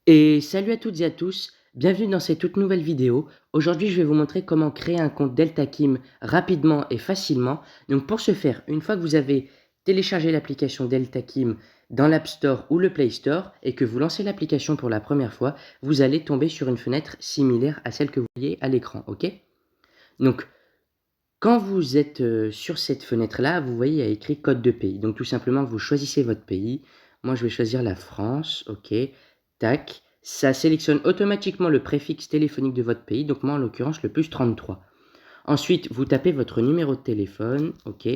Et salut à toutes et à tous, bienvenue dans cette toute nouvelle vidéo. Aujourd'hui, je vais vous montrer comment créer un compte DeltaKim rapidement et facilement. Donc pour ce faire, une fois que vous avez téléchargé l'application DeltaKim dans l'App Store ou le Play Store et que vous lancez l'application pour la première fois, vous allez tomber sur une fenêtre similaire à celle que vous voyez à l'écran, ok? Donc quand vous êtes sur cette fenêtre-là, vous voyez, il y a écrit code de pays. Donc tout simplement, vous choisissez votre pays. Moi, je vais choisir la France, ok. Tac. Ça sélectionne automatiquement le préfixe téléphonique de votre pays. Donc moi, en l'occurrence, le plus 33. Ensuite, vous tapez votre numéro de téléphone, ok.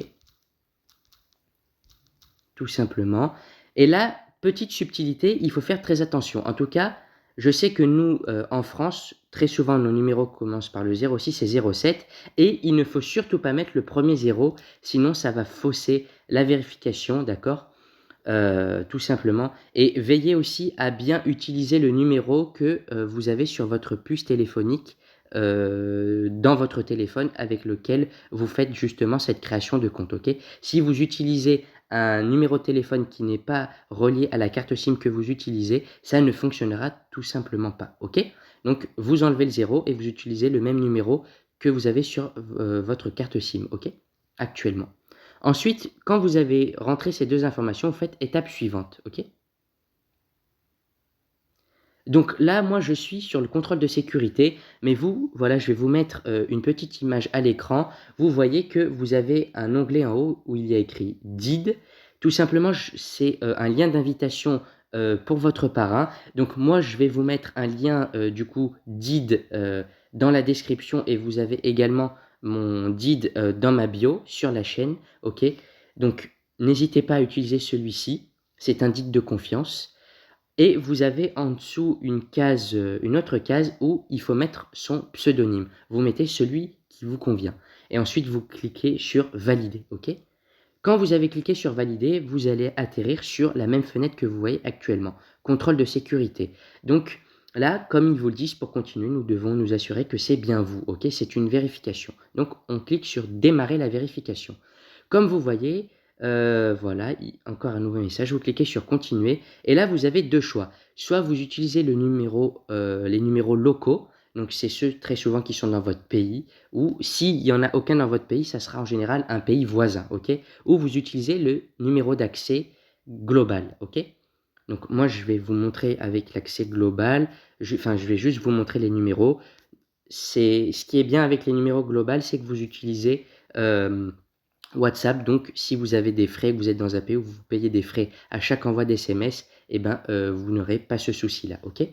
Tout simplement. Et là, petite subtilité, il faut faire très attention. En tout cas, je sais que nous, en France, très souvent, nos numéros commencent par le 06 et 07 et il ne faut surtout pas mettre le premier 0, sinon ça va fausser la vérification, d'accord? Tout simplement. Et veillez aussi à bien utiliser le numéro que vous avez sur votre puce téléphonique dans votre téléphone avec lequel vous faites justement cette création de compte, ok? Si vous utilisez un numéro de téléphone qui n'est pas relié à la carte SIM que vous utilisez, ça ne fonctionnera tout simplement pas, ok? Donc vous enlevez le 0 et vous utilisez le même numéro que vous avez sur votre carte SIM, ok? Actuellement. Ensuite, quand vous avez rentré ces deux informations, vous faites étape suivante, ok? Donc là, moi, je suis sur le contrôle de sécurité, mais vous, voilà, je vais vous mettre une petite image à l'écran. Vous voyez que vous avez un onglet en haut où il y a écrit DID. Tout simplement, c'est un lien d'invitation pour votre parrain. Donc moi, je vais vous mettre un lien du coup DID dans la description et vous avez également mon DID dans ma bio sur la chaîne, ok? Donc n'hésitez pas à utiliser celui-ci, c'est un DID de confiance. Et vous avez en dessous une case, une autre case où il faut mettre son pseudonyme. Vous mettez celui qui vous convient. Et ensuite, vous cliquez sur valider, ok? Quand vous avez cliqué sur valider, vous allez atterrir sur la même fenêtre que vous voyez actuellement. Contrôle de sécurité. Donc là, comme ils vous le disent, pour continuer, nous devons nous assurer que c'est bien vous, ok? C'est une vérification. Donc on clique sur démarrer la vérification. Comme vous voyez, voilà, encore un nouveau message, vous cliquez sur continuer et là vous avez deux choix. Soit vous utilisez le numéro, les numéros locaux, donc c'est ceux très souvent qui sont dans votre pays, ou s'il n'y en a aucun dans votre pays, ça sera en général un pays voisin, ok? Ou vous utilisez le numéro d'accès global, ok? Donc moi je vais vous montrer avec l'accès global, je vais juste vous montrer les numéros. Ce qui est bien avec les numéros global, c'est que vous utilisez WhatsApp, donc si vous avez des frais, que vous êtes dans un pays où vous payez des frais à chaque envoi d'SMS, eh ben, vous n'aurez pas ce souci-là, ok?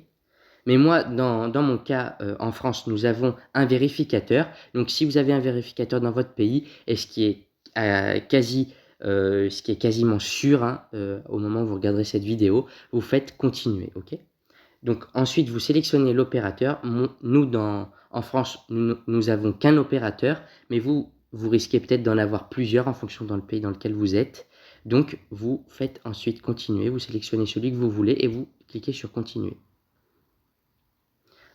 Mais moi, dans mon cas, en France, nous avons un vérificateur. Donc si vous avez un vérificateur dans votre pays, et ce qui est quasiment sûr, hein, au moment où vous regarderez cette vidéo, vous faites continuer, ok? Donc ensuite, vous sélectionnez l'opérateur. Nous, en France, nous avons qu'un opérateur, mais vous risquez peut-être d'en avoir plusieurs en fonction dans le pays dans lequel vous êtes. Donc, vous faites ensuite continuer, vous sélectionnez celui que vous voulez et vous cliquez sur continuer.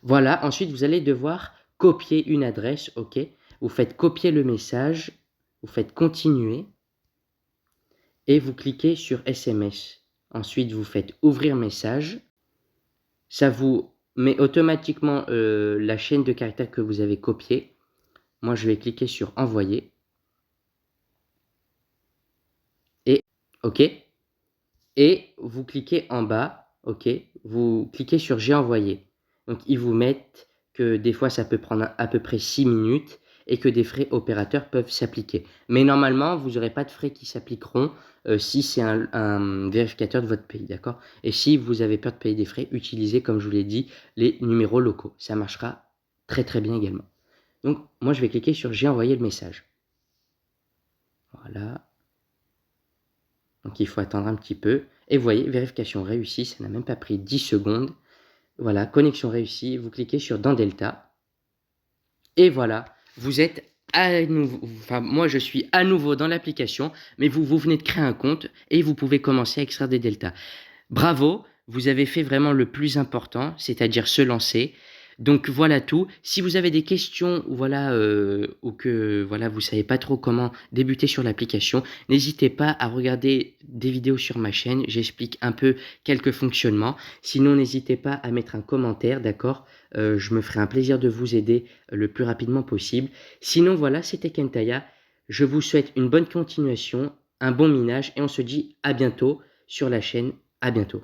Voilà, ensuite, vous allez devoir copier une adresse, ok? Vous faites copier le message, vous faites continuer et vous cliquez sur SMS. Ensuite, vous faites ouvrir message. Ça vous met automatiquement la chaîne de caractères que vous avez copiée. Moi, je vais cliquer sur envoyer. Et OK. Et vous cliquez en bas, OK. Vous cliquez sur j'ai envoyé. Donc, ils vous mettent que des fois, ça peut prendre à peu près 6 minutes et que des frais opérateurs peuvent s'appliquer. Mais normalement, vous n'aurez pas de frais qui s'appliqueront si c'est un vérificateur de votre pays, d'accord? Et si vous avez peur de payer des frais, utilisez, comme je vous l'ai dit, les numéros locaux. Ça marchera très très bien également. Donc, moi, je vais cliquer sur j'ai envoyé le message. Voilà. Donc, il faut attendre un petit peu. Et vous voyez, vérification réussie, ça n'a même pas pris 10 secondes. Voilà, connexion réussie. Vous cliquez sur dans Delta. Et voilà, vous êtes à nouveau, enfin moi je suis à nouveau dans l'application, mais vous venez de créer un compte et vous pouvez commencer à extraire des deltas. Bravo, vous avez fait vraiment le plus important, c'est-à-dire se lancer. Donc voilà tout. Si vous avez des questions voilà, ou que voilà, vous savez pas trop comment débuter sur l'application, n'hésitez pas à regarder des vidéos sur ma chaîne. J'explique un peu quelques fonctionnements. Sinon, n'hésitez pas à mettre un commentaire, d'accord? Je me ferai un plaisir de vous aider le plus rapidement possible. Sinon, voilà, c'était Kentaya. Je vous souhaite une bonne continuation, un bon minage et on se dit à bientôt sur la chaîne. À bientôt.